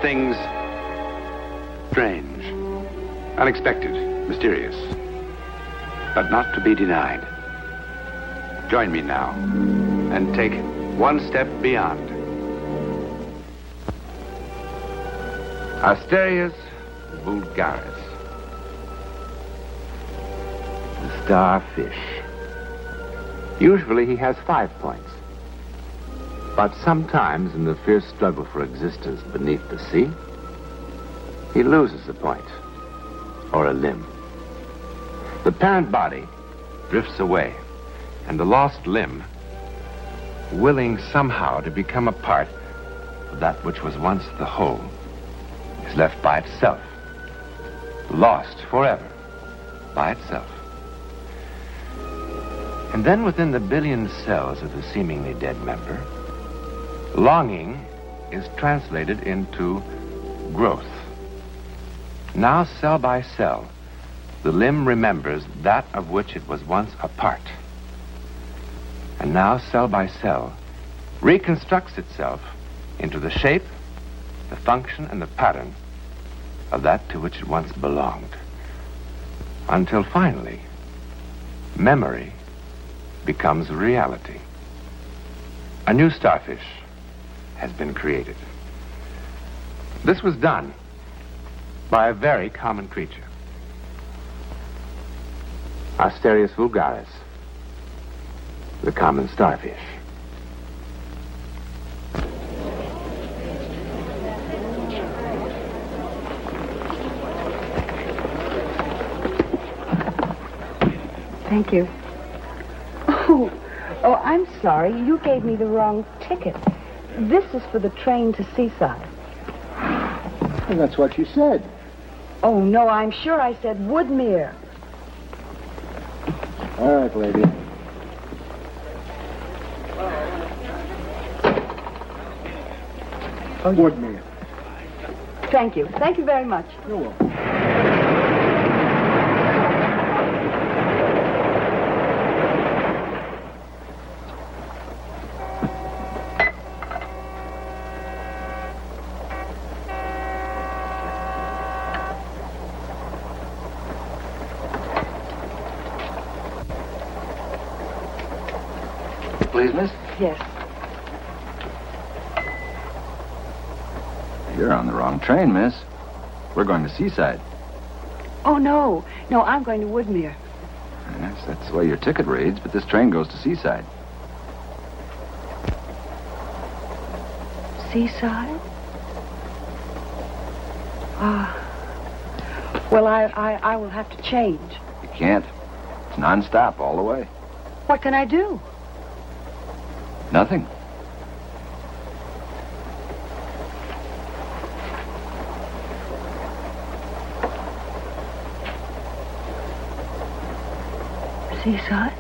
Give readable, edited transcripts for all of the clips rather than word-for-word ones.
things strange, unexpected, mysterious, but not to be denied. Join me now and take one step beyond. Asterias vulgaris. The starfish. Usually he has 5 points. But sometimes in the fierce struggle for existence beneath the sea, he loses a point or a limb. The parent body drifts away, and the lost limb, willing somehow to become a part of that which was once the whole, is left by itself, lost forever by itself. And then within the billion cells of the seemingly dead member, longing is translated into growth. Now, cell by cell, the limb remembers that of which it was once a part. And now, cell by cell, reconstructs itself into the shape, the function, and the pattern of that to which it once belonged. Until finally, memory becomes reality. A new starfish has been created. This was done by a very common creature. Asterias vulgaris, the common starfish. Thank you. Oh, I'm sorry. You gave me the wrong ticket. This is for the train to Seaside. Well, that's what you said. Oh, no, I'm sure I said Woodmere. All right, lady. Oh, yes. Woodmere. Thank you. Thank you very much. You're welcome. Please, miss? Yes. You're on the wrong train, miss. We're going to Seaside. Oh, no. No, I'm going to Woodmere. Yes, that's the way your ticket reads, but this train goes to Seaside. Seaside? Well, I will have to change. You can't. It's non-stop all the way. What can I do? Nothing. Seaside?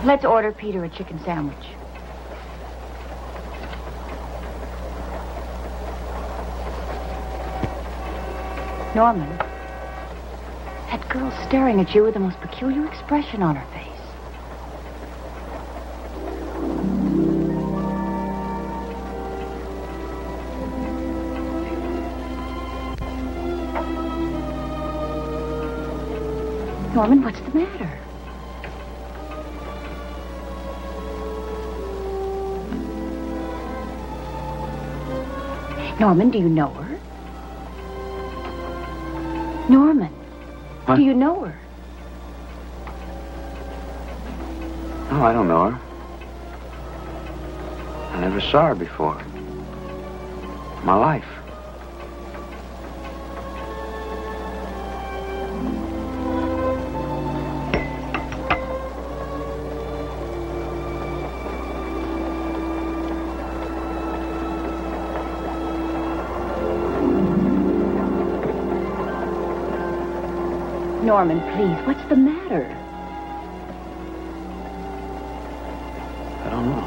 Let's order Peter a chicken sandwich. Norman, that girl's staring at you with the most peculiar expression on her face. Norman, what's the matter? Norman, do you know her? Norman, What? do you know her? No, I don't know her. I never saw her before. In my life. Norman, please, what's the matter? I don't know.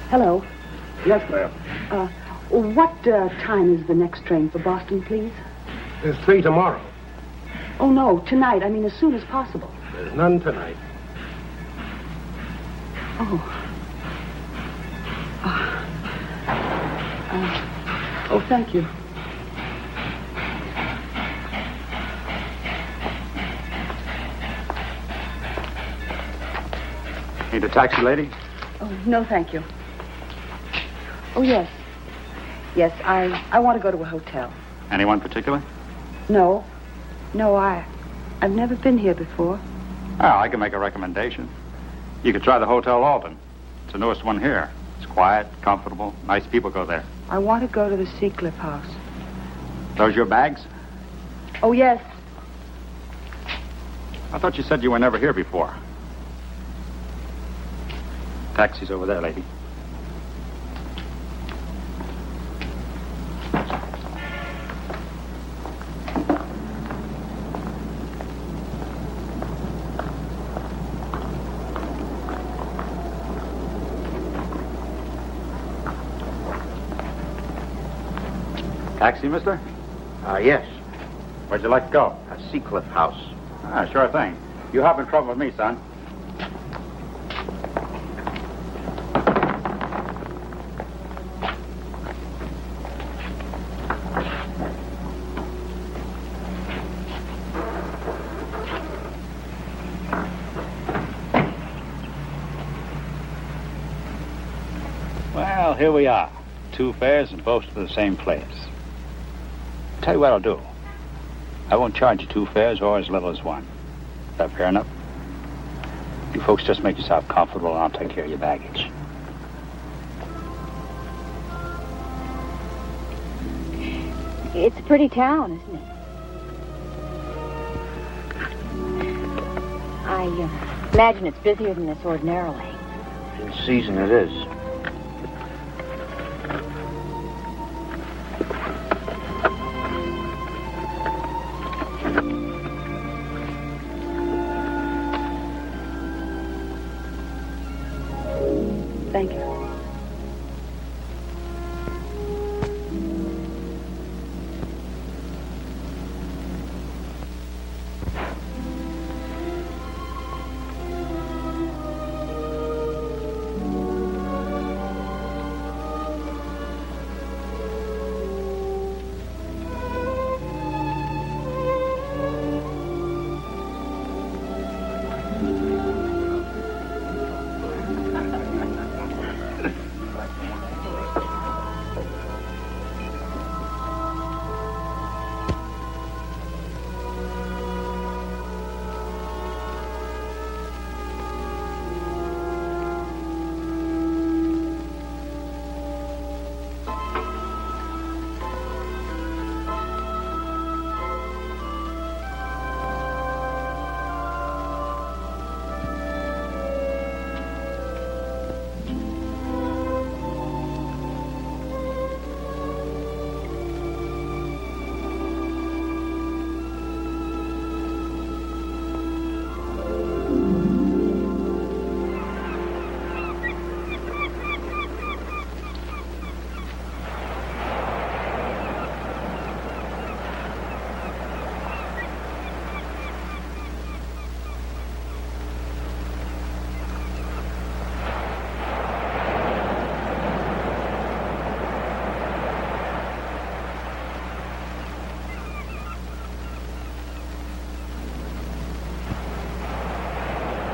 Hello. Yes, ma'am. What time is the next train for Boston, please? There's 3 tomorrow. Oh, no, tonight. I mean, as soon as possible. There's none tonight. Oh. Oh, thank you. Need a taxi, lady? Oh, no, thank you. Oh, yes. Yes, I want to go to a hotel. Anyone particular? No. No, I've never been here before. Well, I can make a recommendation. You could try the Hotel Alton. It's the newest one here. It's quiet, comfortable, nice people go there. I want to go to the Seacliff house. Those your bags? Oh, yes. I thought you said you were never here before. Taxi's over there, lady. Taxi, mister? Yes. Where'd you like to go? Seacliff House. Ah, sure thing. You hop in trouble with me, son. Well, here we are. 2 fares and both to the same place. Tell you what I'll do. I won't charge you 2 fares or as little as 1. Is that fair enough? You folks just make yourself comfortable and I'll take care of your baggage. It's a pretty town, isn't it? I imagine it's busier than this ordinarily. In season it is. Thank you.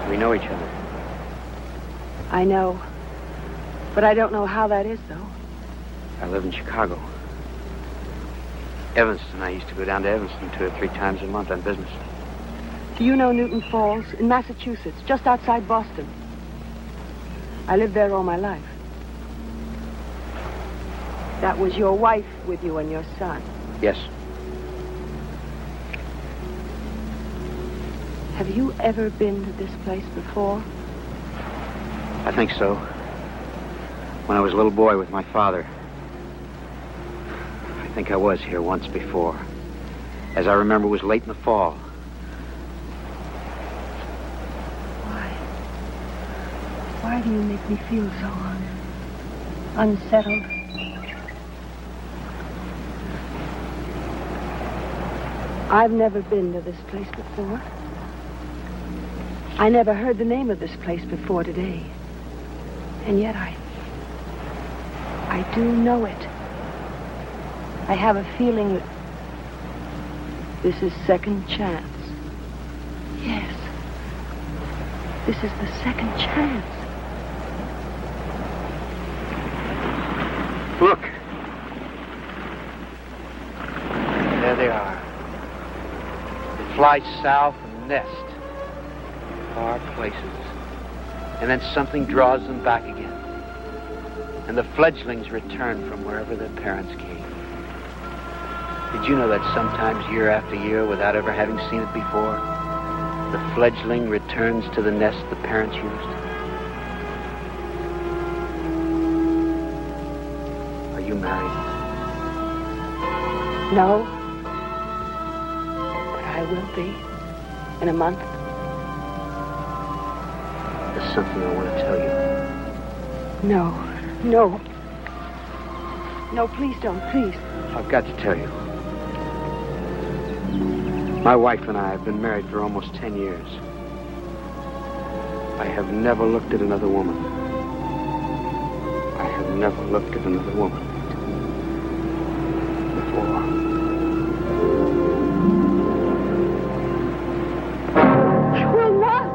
We know each other. I know. But I don't know how that is, though. I live in Chicago. Evanston and I used to go down to Evanston 2 or 3 times a month on business. Do you know Newton Falls in Massachusetts, just outside Boston? I lived there all my life. That was your wife with you and your son. Yes. Have you ever been to this place before? I think so. When I was a little boy with my father. I think I was here once before. As I remember, it was late in the fall. Why do you make me feel so unsettled? I've never been to this place before. I never heard the name of this place before today. And yet I do know it. I have a feeling that this is second chance. Yes. This is the second chance. Look. There they are. They fly south and nest. Far places. And then something draws them back again. And the fledglings return from wherever their parents came. Did you know that sometimes year after year, without ever having seen it before, the fledgling returns to the nest the parents used? Are you married? No. But I will be. In a month. There's something I want to tell you. No. No. No, please don't, please. I've got to tell you. My wife and I have been married for almost 10 years. I have never looked at another woman. I have never looked at another woman before. You will not.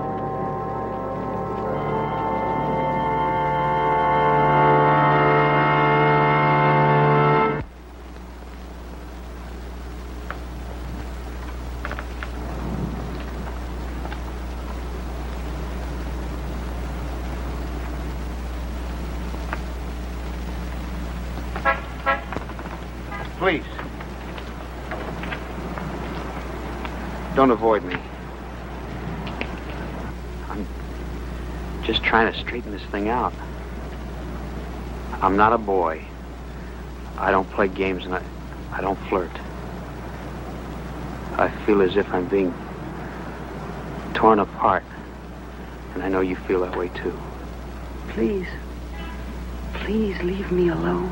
Please. Don't avoid me. I'm just trying to straighten this thing out. I'm not a boy. I don't play games and I don't flirt. I feel as if I'm being torn apart. And I know you feel that way too. Please. Please leave me alone.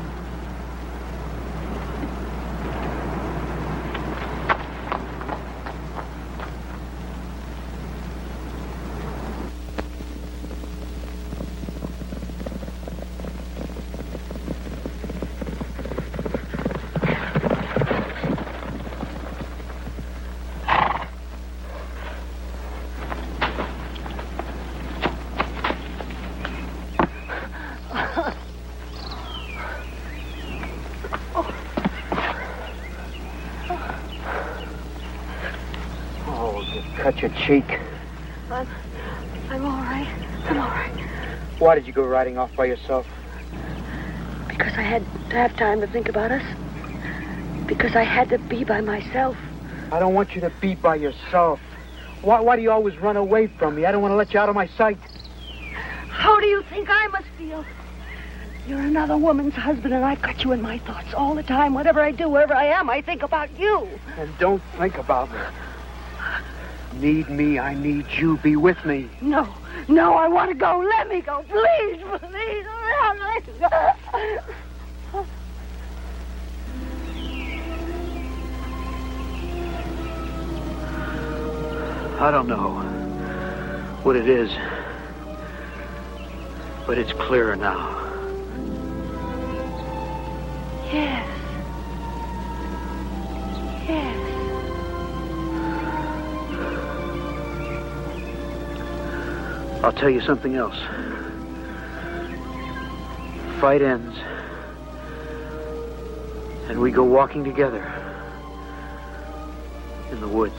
Cut your cheek. I'm all right. I'm all right. Why did you go riding off by yourself? Because I had to have time to think about us. Because I had to be by myself. I don't want you to be by yourself. Why do you always run away from me? I don't want to let you out of my sight. How do you think I must feel? You're another woman's husband, and I've got you in my thoughts all the time. Whatever I do, wherever I am, I think about you. And don't think about me. Need me, I need you. Be with me. No, I want to go. Let me go. Please, please. Let me go. I don't know what it is, but it's clearer now. Yes. Yes. I'll tell you something else. Fight ends, and we go walking together in the woods.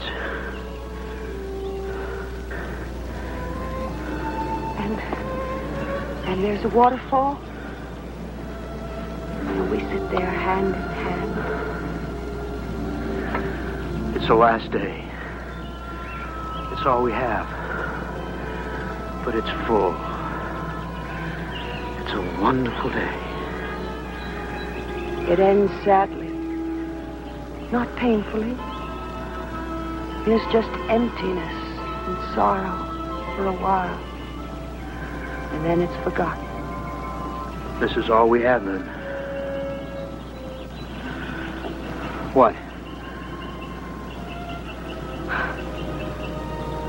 And there's a waterfall, and we sit there hand in hand. It's the last day. It's all we have. But it's full. a wonderful day. It ends sadly. Not painfully. There's just emptiness and sorrow for a while. And then it's forgotten. This is all we have, then. What?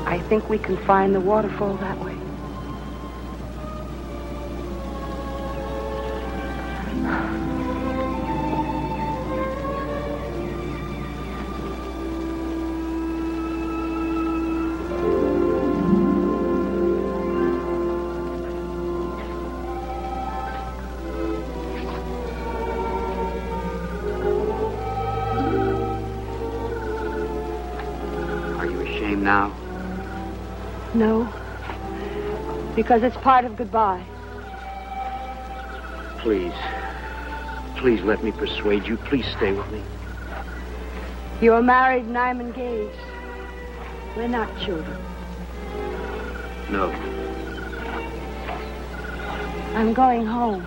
I think we can find the waterfall that way. Are you ashamed now? No. Because it's part of goodbye. Please. Please let me persuade you. Please stay with me. You're married and I'm engaged. We're not children. No. I'm going home.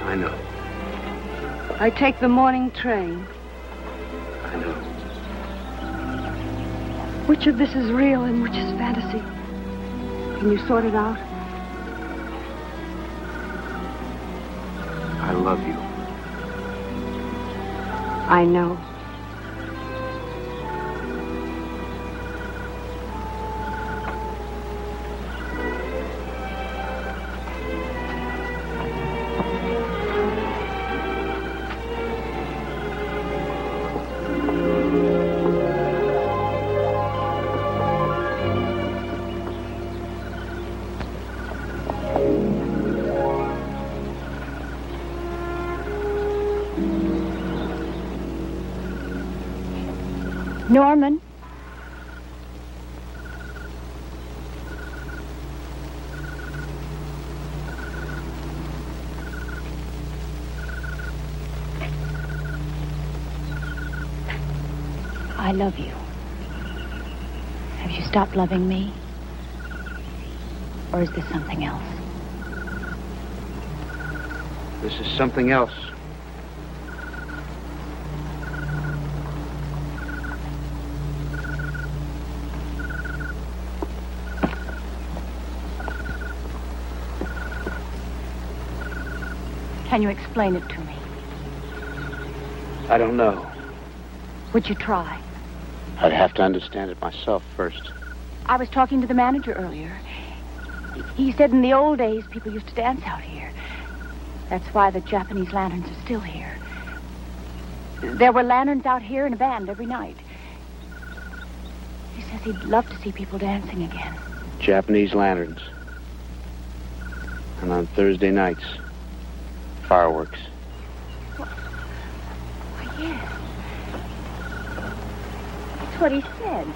I know. I take the morning train. I know. Which of this is real and which is fantasy? Can you sort it out? I love you. I know. Norman? I love you. Have you stopped loving me? Or is this something else? This is something else. Can you explain it to me? I don't know. Would you try? I'd have to understand it myself first. I was talking to the manager earlier. He said in the old days people used to dance out here. That's why the Japanese lanterns are still here. There were lanterns out here in a band every night. He says he'd love to see people dancing again. Japanese lanterns. And on Thursday nights, fireworks. Why, yes. That's what he said.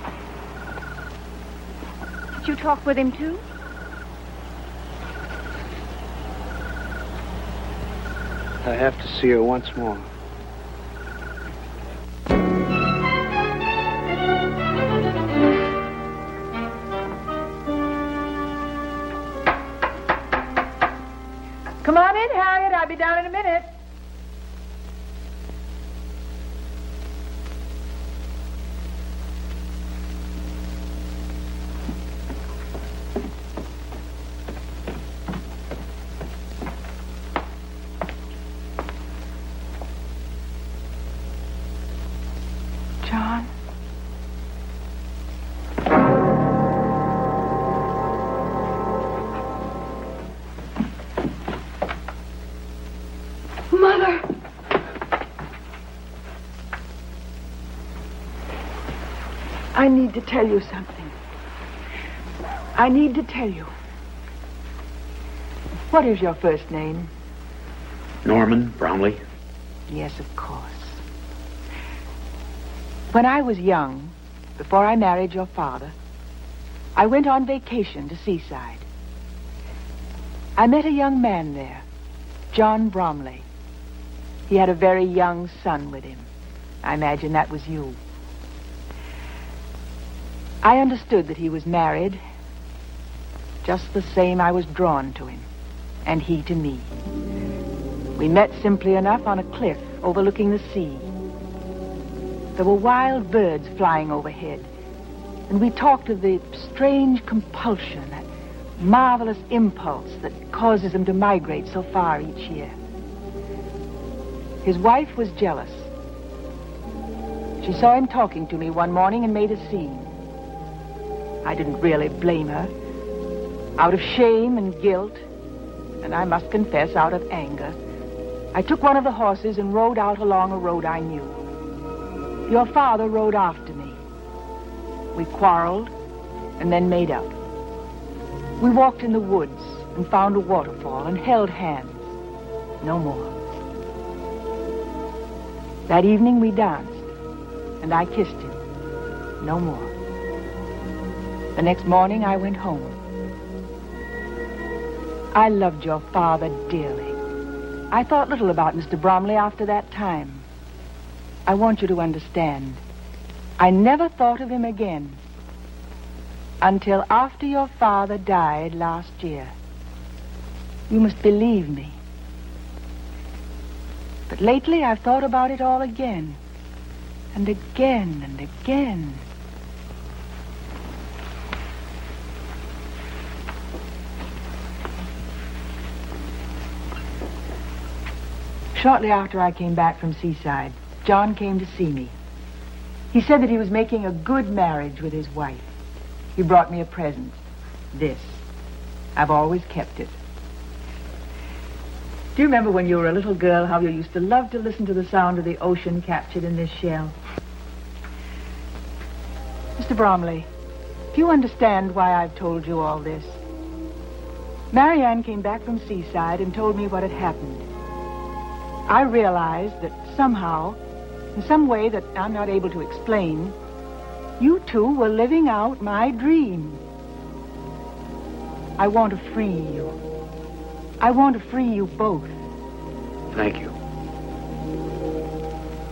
Did you talk with him, too? I have to see her once more. Come on in, Harriet. I'll be down in a minute. John? Mother! I need to tell you something. I need to tell you. What is your first name? Norman Bromley. Yes, of course. When I was young, before I married your father, I went on vacation to Seaside. I met a young man there, John Bromley. He had a very young son with him. I imagine that was you. I understood that he was married. Just the same, I was drawn to him. and he to me. We met simply enough on a cliff overlooking the sea. There were wild birds flying overhead, and we talked of the strange compulsion, that marvelous impulse that causes them to migrate so far each year. His wife was jealous. She saw him talking to me one morning and made a scene. I didn't really blame her. Out of shame and guilt, and I must confess, out of anger, I took one of the horses and rode out along a road I knew. Your father rode after me. We quarreled and then made up. We walked in the woods and found a waterfall and held hands. No more. That evening we danced, and I kissed him. No more. The next morning I went home. I loved your father dearly. I thought little about Mr. Bromley after that time. I want you to understand, I never thought of him again until after your father died last year. You must believe me. But lately I've thought about it all again, and again and again. Shortly after I came back from Seaside, John came to see me. He said that he was making a good marriage with his wife. He brought me a present. This. I've always kept it. Do you remember when you were a little girl how you used to love to listen to the sound of the ocean captured in this shell? Mr. Bromley, do you understand why I've told you all this? Marianne came back from Seaside and told me what had happened. I realized that somehow, in some way that I'm not able to explain, you two were living out my dream. I want to free you. I want to free you both. Thank you.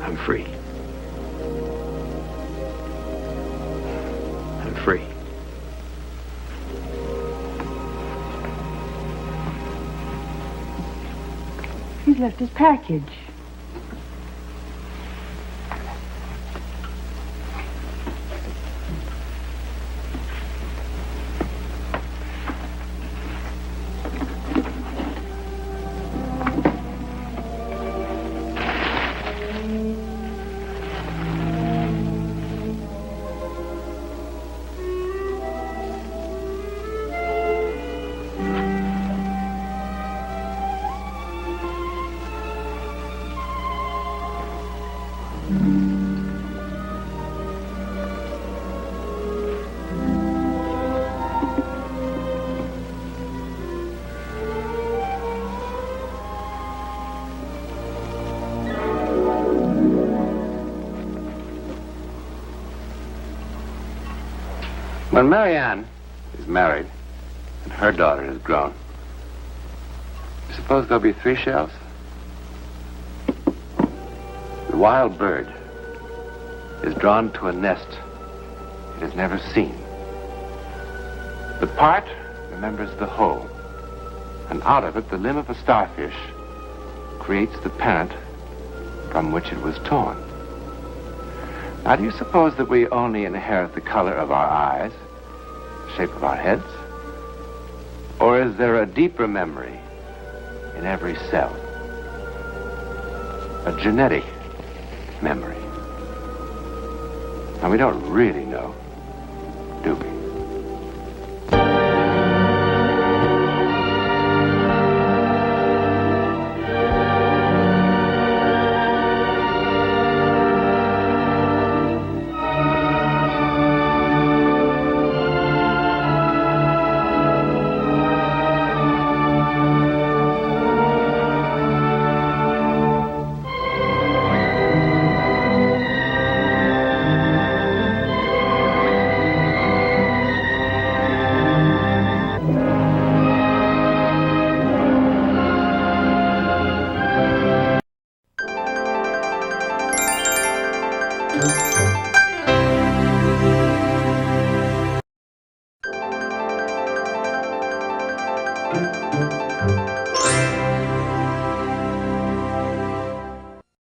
I'm free. I'm free. He's left his package. When Marianne is married and her daughter is grown, you suppose there'll be 3 shells? The wild bird is drawn to a nest it has never seen. The part remembers the whole, and out of it the limb of a starfish creates the parent from which it was torn. Now, do you suppose that we only inherit the color of our eyes, the shape of our heads? Or is there a deeper memory in every cell? A genetic memory? Now, we don't really know, do we?